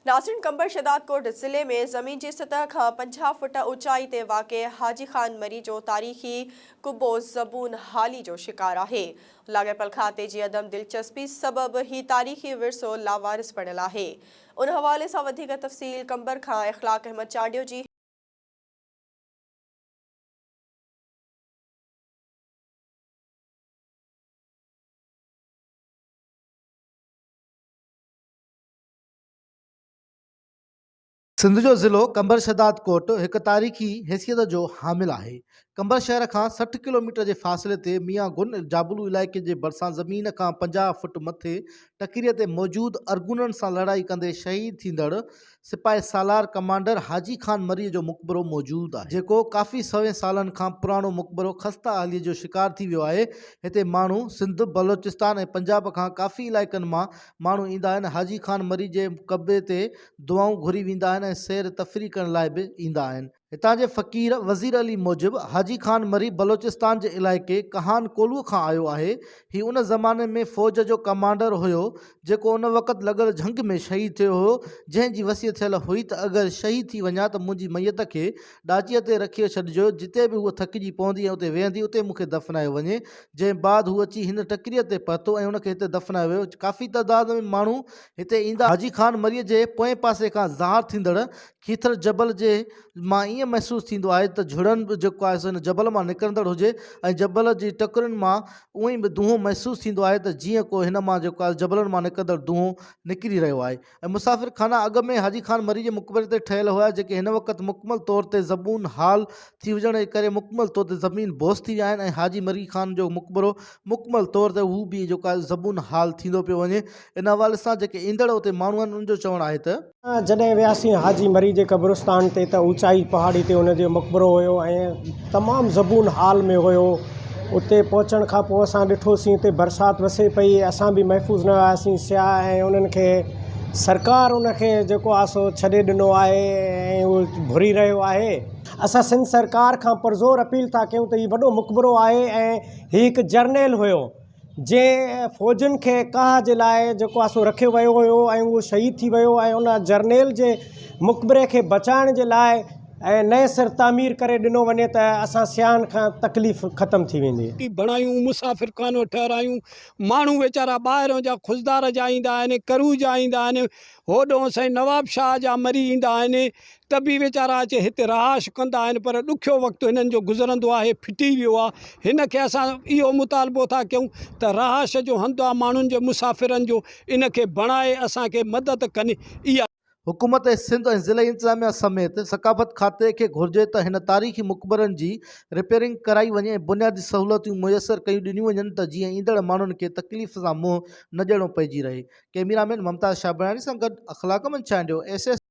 नाज़रीन, कंबर शहदादकोट ज़िले में ज़मीन की सतह का 50 फुट ऊंचाई ते वाक़े हाजी खान मरी जो तारीख़ी कुबो ज़बून हाली जो शिकार है। लाॻापियल खाते जी अदम दिलचस्पी सबब ही तारीख़ी विरसो लावारिस बणियल है। उन हवाले से वधिक तफ़सील कंबर का इख़लाक़ अहमद चांडियो जी। सिंध जो ज़िलो कंबर शहदादकोट एक तारीख़ी हैसियत जो हामिल है। कंबर शहर का 60 किलोमीटर के फासले ते मियाँ गुन जाबुलू इलाके के बरसा ज़मीन का 50 फुट मथे टकीरीअ ते मौजूद अरगुनन से लड़ाई कंदे शहीद थींदड़ सिपाही सालार कमांडर हाजी खान मरी जो मकबरो मौजूद है, जेको काफ़ी 100 सालन का पुरानो मकबरो खस्ता हाली जो शिकार थी वियो है। हिते मानू सिंध बलोचिस्तान और पंजाब का काफ़ी इलाइक़नि मां मानू ईंदा आहिनि। हाजी खान मरी जे कब्बे ते दुआऊं घुरी वेंदा आहिनि ऐं सैर तफ़री करण लाइ बि ईंदा आहिनि। हितां जे फ़कीर वज़ीर अली मूजिब हाजी खान मरी बलोचिस्तान जे इलाइक़े कहान कोलू खां आयो आहे। ही उन ज़माने में फ़ौज जो कमांडर हुयो जेको उन वक़्त लॻल जंग में शहीद थियो हो, जंहिंजी वसियत थियल हुई त अगरि शहीद थी वञा त मुंहिंजी मैयत खे ॾाचीअ ते रखी छॾिजो, जिते बि उहा थकिजी पवंदी ऐं उते वेहंदी उते मूंखे दफ़नायो वञे। जंहिं बाद हू अची हिन टकरीअ ते पहुतो ऐं उनखे हिते दफ़नायो वियो। काफ़ी तइदाद में माण्हू हिते ईंदा। हाजी खान मरीअ जे पोएं पासे खां ज़ाहिर थींदड़ खीथर जबल जे मां ईअं महसूसु थींदो आहे त झुड़न बि जेको आहे सो हिन जबल मां निकिरंदड़ हुजे ऐं जबल जी टकरुनि मां उअं ई बि दूंहों महसूसु थींदो आहे त जीअं को हिन मां जेको आहे जबलनि मां निकिरंदड़ दूंहों निकिरी रहियो आहे। ऐं मुसाफ़िर खाना अॻ में हाजी खान मरी जे मक़बरे ते ठहियल हुआ, जेके हिन वक़्तु मुकमल तौर ते ज़बून हाल थी वञण जे करे मुकमल तौर ते ज़मीन बोस थी विया आहिनि ऐं हाजी मरी खान जो मक़बरो मुकमल तौर ते हू बि जेको आहे ज़बून हाल थींदो पियो वञे। इन हवाले सां जेके ईंदड़ उते माण्हू आहिनि उनजो चवणु आहे त जॾहिं वियासीं हाजी मरी जे क़ब्रिस्तान ते त ऊचाई पहाड़ी ते उन जो मक़बरो हुयो ऐं तमामु ज़बून हाल में हुयो। उते पहुचण खां पोइ असां ॾिठोसीं उते बरसाति वसे पई, असां बि महफ़ूज़ न हुआसीं सियाह, ऐं उन्हनि खे सरकार उनखे जेको आहे सो छॾे ॾिनो आहे ऐं उहो भुरी रहियो आहे। असां सिंध सरकार खां पुरज़ोर अपील था कयूं त हीउ वॾो मक़बरो आहे ऐं हीउ हिकु जर्नैल हुयो जंहिं फ़ौजनि खे काह जे लाइ जेको आहे सो रखियो वियो हुयो ऐं उहो शहीद थी वियो ऐं उन जर्नैल जे मक़बरे खे बचाइण जे लाइ ऐं नए सिर तामीर करे ॾिनो वञे त असां सियाहनि खां तकलीफ़ ख़तमु थी वेंदी। बणायूं मुसाफ़िर खानो ठहिरायूं, माण्हू वेचारा ॿाहिरों जा खुशदार जा ईंदा आहिनि, करू जा ईंदा आहिनि, होॾों साईं नवाब शाह जा मरी ईंदा आहिनि त बि वेचारा अचे हिते रहाश कंदा आहिनि। पर ॾुखियो वक़्तु हिननि जो गुज़रंदो आहे, फिटी वियो आहे। हिन खे असां इहो मुतालबो था कयूं त रहाश जो हंधु आहे माण्हुनि जे मुसाफ़िरनि जो, इनखे बणाए असांखे मदद कनि। इहा हुकूमत सिंध ऐं ज़िले इंतज़ामिया समेत सक़ाफ़त खाते खे घुर्जे त हिन तारीख़ी मक़बरनि जी रिपेयरिंग कराई वञे ऐं बुनियादी सहूलियतूं मुयसरु कयूं ॾिनियूं वञनि त जीअं ईंदड़ माण्हुनि खे तकलीफ़ सां मुंहुं न ॾियणो पइजी रहे। कैमरामैन मुमताज़ शाहबरानी सां गॾु अख़लाक़ मंद चांडियो, SS